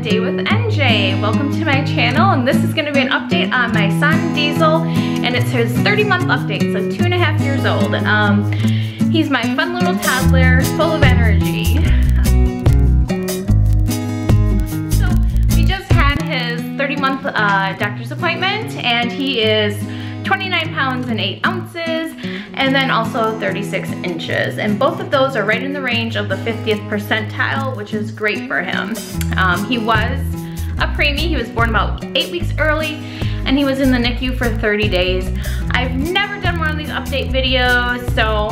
Day with NJ. Welcome to my channel, and this is going to be an update on my son Diesel, and it's his 30-month update, so 2.5 years old. He's my fun little toddler, full of energy. So we just had his 30-month doctor's appointment, and he is 29 pounds and 8 ounces, and then also 36 inches. And both of those are right in the range of the 50th percentile, which is great for him. He was a preemie. He was born about 8 weeks early, and he was in the NICU for 30 days. I've never done one of these update videos, so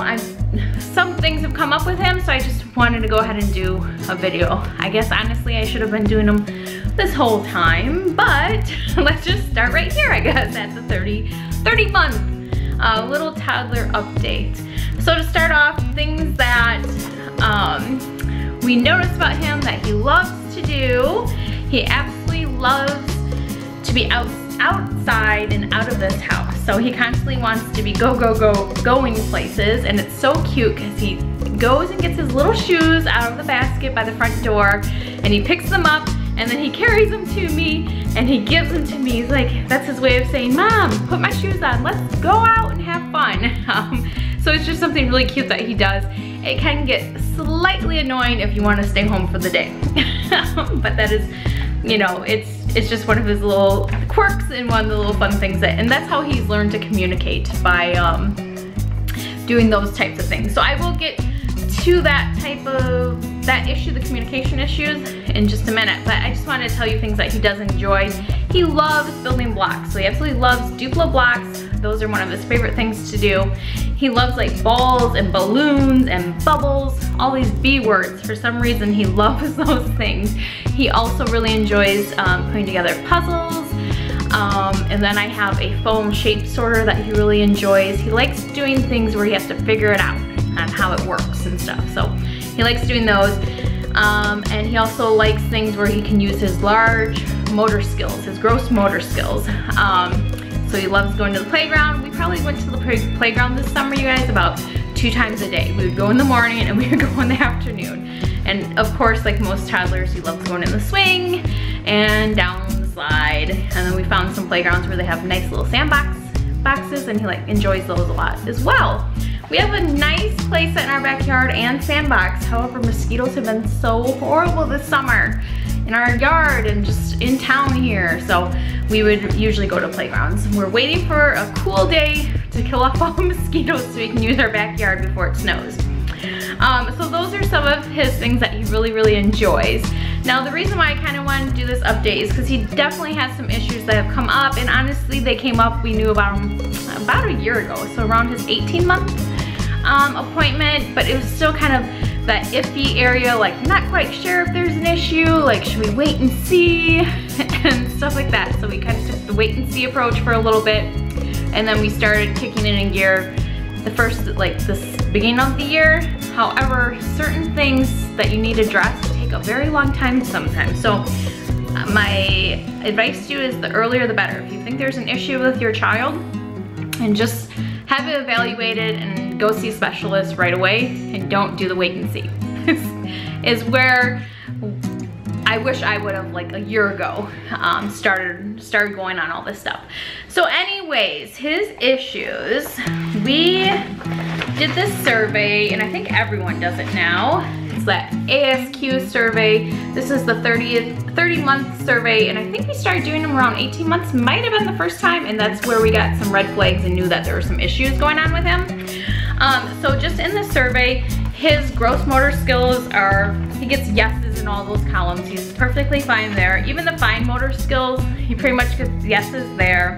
some things have come up with him, so I just wanted to go ahead and do a video. I guess honestly I should have been doing them this whole time, but let's just start right here, I guess, at the 30-month little toddler update. So to start off, things that we noticed about him that he loves to do. He absolutely loves to be outside and out of this house. So he constantly wants to be going places, and it's so cute because he goes and gets his little shoes out of the basket by the front door, and he picks them up, and then he carries them to me, and he gives them to me. He's like, that's his way of saying, Mom, put my shoes on, let's go out and have fun. So it's just something really cute that he does. It can get slightly annoying if you want to stay home for the day. But that is, you know, it's just one of his little quirks and one of the little fun things and that's how he's learned to communicate, by doing those types of things. So I will get to that issue, the communication issues, in just a minute, but I just wanted to tell you things that he does enjoy. He loves building blocks, so he absolutely loves Duplo blocks. Those are one of his favorite things to do. He loves like balls and balloons and bubbles, all these B words. For some reason, he loves those things. He also really enjoys putting together puzzles. And then I have a foam shape sorter that he really enjoys. He likes doing things where he has to figure it out on how it works and stuff. So he likes doing those. And he also likes things where he can use his large motor skills, his gross motor skills. So he loves going to the playground. We probably went to the playground this summer, you guys, about 2 times a day. We would go in the morning and we would go in the afternoon. And of course, like most toddlers, he loves going in the swing and down the slide. And then we found some playgrounds where they have nice little boxes, and he enjoys those a lot as well. We have a nice place in our backyard and sandbox. However, mosquitoes have been so horrible this summer in our yard and just in town here. So we would usually go to playgrounds. We're waiting for a cool day to kill off all the mosquitoes so we can use our backyard before it snows. So those are some of his things that he really enjoys. Now the reason why I kind of wanted to do this update is because he definitely has some issues that have come up, and honestly they came up, we knew about him about a year ago, so around his 18-month appointment, but it was still kind of that iffy area, like not quite sure if there's an issue, like should we wait and see and stuff like that. So we kind of took the wait and see approach for a little bit, and then we started kicking it in gear this beginning of the year. However, certain things that you need addressed take a very long time sometimes. So my advice to you is the earlier the better. If you think there's an issue with your child, and just have it evaluated and go see a specialist right away, and don't do the wait and see. Is where I wish I would have, like a year ago, started going on all this stuff. So anyways, his issues, we did this survey, and I think everyone does it now. It's that ASQ survey. This is the 30-month survey, and I think we started doing them around 18 months, might have been the first time, and that's where we got some red flags and knew that there were some issues going on with him. So just in the survey, his gross motor skills are, he gets yeses in all those columns. He's perfectly fine there. Even the fine motor skills, he pretty much gets yeses there.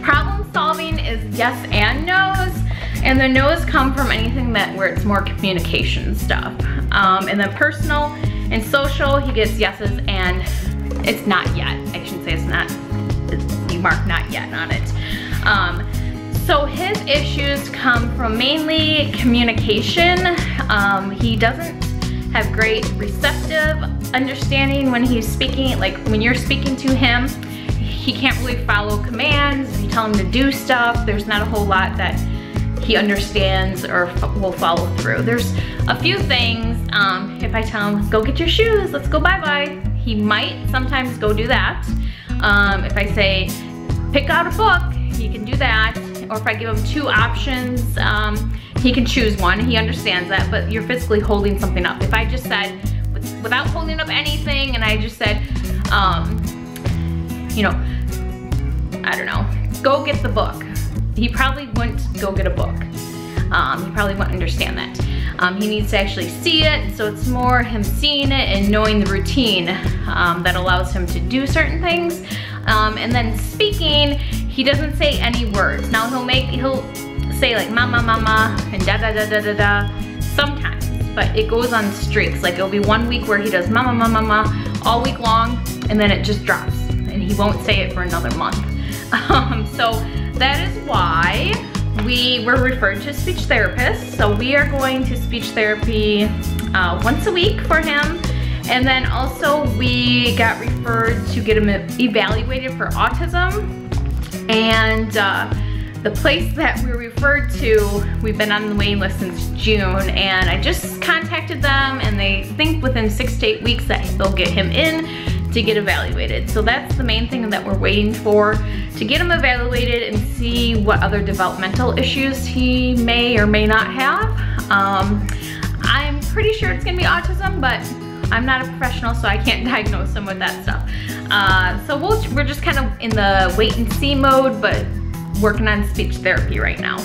Problem solving is yes and no's, and the no's come from anything where it's more communication stuff. And then personal and social, he gets yeses and it's not yet. I shouldn't say it's not, you mark not yet on it. So his issues come from mainly communication. He doesn't have great receptive understanding when he's speaking, like when you're speaking to him. He can't really follow commands. If you tell him to do stuff, there's not a whole lot that he understands or will follow through. There's a few things, if I tell him, go get your shoes, let's go bye-bye, he might sometimes go do that. If I say, pick out a book, he can do that. Or if I give him 2 options, he can choose one. He understands that, but you're physically holding something up. If I just said, without holding up anything, and I just said, you know, I don't know, go get the book. He probably wouldn't go get a book. He probably wouldn't understand that. He needs to actually see it, so it's more him seeing it and knowing the routine that allows him to do certain things. And then speaking, he doesn't say any words. Now he'll say like mama, mama, and da da da da da da sometimes, but it goes on streaks. Like it'll be 1 week where he does mama, mama, mama all week long, and then it just drops, and he won't say it for another month. So that is why we were referred to a speech therapist. So we are going to speech therapy once a week for him. And then also we got referred to get him evaluated for autism. And the place that we were referred to, we've been on the waiting list since June, and I just contacted them, and they think within 6 to 8 weeks that they'll get him in to get evaluated. So that's the main thing that we're waiting for, to get him evaluated and see what other developmental issues he may or may not have. I'm pretty sure it's gonna be autism, but I'm not a professional, so I can't diagnose him with that stuff. So we're just kind of in the wait and see mode, but working on speech therapy right now.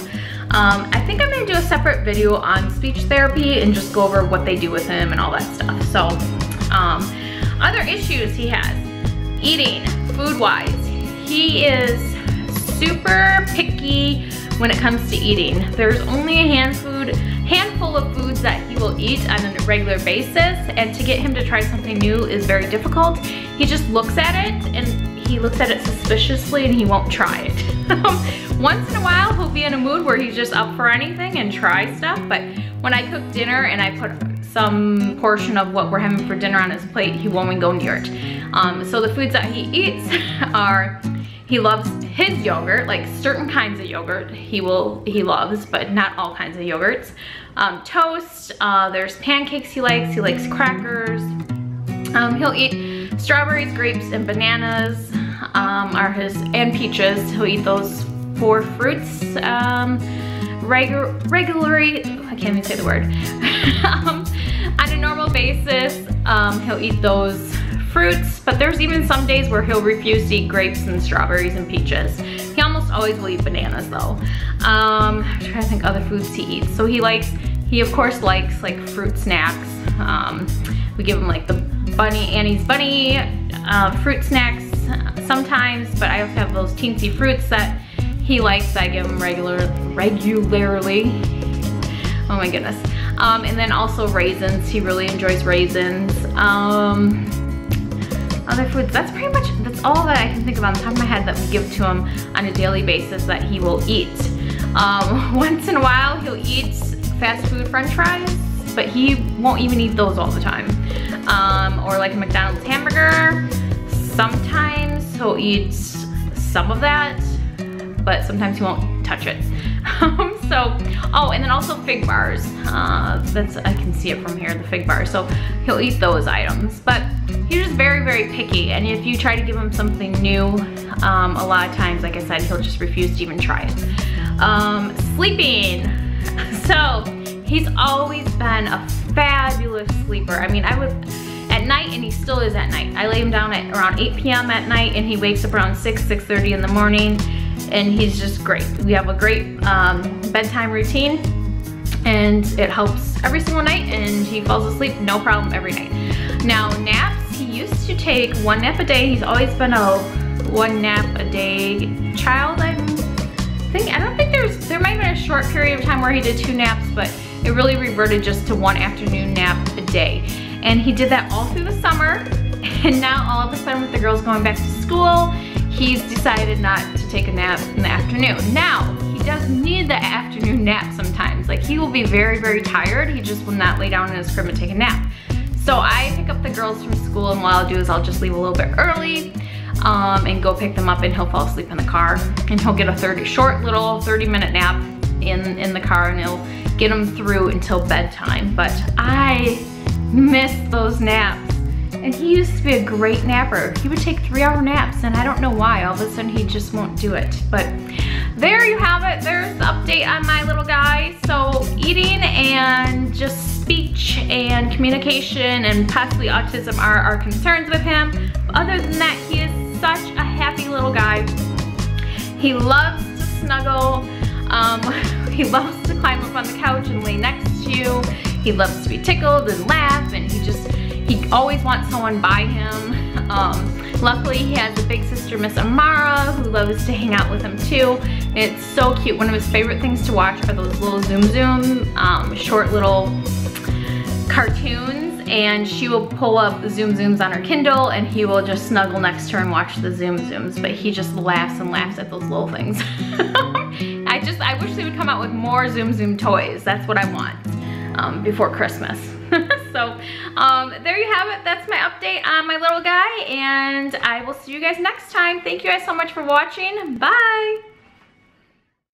I think I'm gonna do a separate video on speech therapy and just go over what they do with him and all that stuff. So, other issues he has, eating, food-wise. He is super picky when it comes to eating. There's only a handful of foods that he will eat on a regular basis, and to get him to try something new is very difficult. He just looks at it, and he looks at it suspiciously, and he won't try it. Once in a while, he'll be in a mood where he's just up for anything and try stuff, but when I cook dinner and I put some portion of what we're having for dinner on his plate, he won't even go near it. So the foods that he eats are, he loves his yogurt, like certain kinds of yogurt he loves, but not all kinds of yogurts. Toast, there's pancakes he likes crackers. He'll eat strawberries, grapes, and bananas and peaches. He'll eat those 4 fruits regularly, I can't even say the word. On a normal basis, he'll eat those fruits, but there's even some days where he'll refuse to eat grapes and strawberries and peaches. He almost always will eat bananas though. I'm trying to think other foods he eats. So he of course likes like fruit snacks. We give him like the Annie's Bunny fruit snacks sometimes, but I also have those teensy fruits that he likes that I give him regularly. Oh my goodness. And then also raisins. He really enjoys raisins. Other foods, that's all that I can think of on the top of my head that we give to him on a daily basis that he will eat. Once in a while, he'll eat fast food French fries, but he won't even eat those all the time. Or like a McDonald's hamburger. Sometimes he'll eat some of that, but sometimes he won't touch it. And then also fig bars. I can see it from here, the fig bars. So he'll eat those items, but he's just very, very picky. And if you try to give him something new, a lot of times, like I said, he'll just refuse to even try it. Sleeping. So he's always been a fabulous sleeper. I mean, at night, and he still is at night. I lay him down at around 8 p.m. at night, and he wakes up around 6:30 in the morning, and he's just great. We have a great bedtime routine, and it helps every single night, and he falls asleep no problem every night. Now, naps, he used to take 1 nap a day. He's always been a 1 nap a day child. I don't think there might have been a short period of time where he did 2 naps, but it really reverted just to 1 afternoon nap a day. And he did that all through the summer, and now all of a sudden with the girls going back to school, he's decided not to take a nap in the afternoon. Now, he does need the afternoon nap sometimes. Like, he will be very, very tired. He just will not lay down in his crib and take a nap. So I pick up the girls from school, and what I'll do is I'll just leave a little bit early and go pick them up, and he'll fall asleep in the car. And he'll get a short little 30-minute nap in the car, and it'll get him through until bedtime. But I miss those naps. And he used to be a great napper. He would take 3-hour naps, and I don't know why. All of a sudden he just won't do it. But there you have it. There's the update on my little guy. So eating and just speech and communication and possibly autism are our concerns with him. But other than that, he is such a happy little guy. He loves to snuggle. He loves to climb up on the couch and lay next to you. He loves to be tickled and laugh, and he always wants someone by him. Luckily, he has a big sister, Miss Amara, who loves to hang out with him too. It's so cute. One of his favorite things to watch are those little Zoom, short little cartoons, and she will pull up the Zooms on her Kindle, and he will just snuggle next to her and watch the Zooms, but he just laughs and laughs at those little things. I wish they would come out with more Zoom toys. That's what I want before Christmas. So there you have it. That's my update on my little guy, and I will see you guys next time. Thank you guys so much for watching. Bye.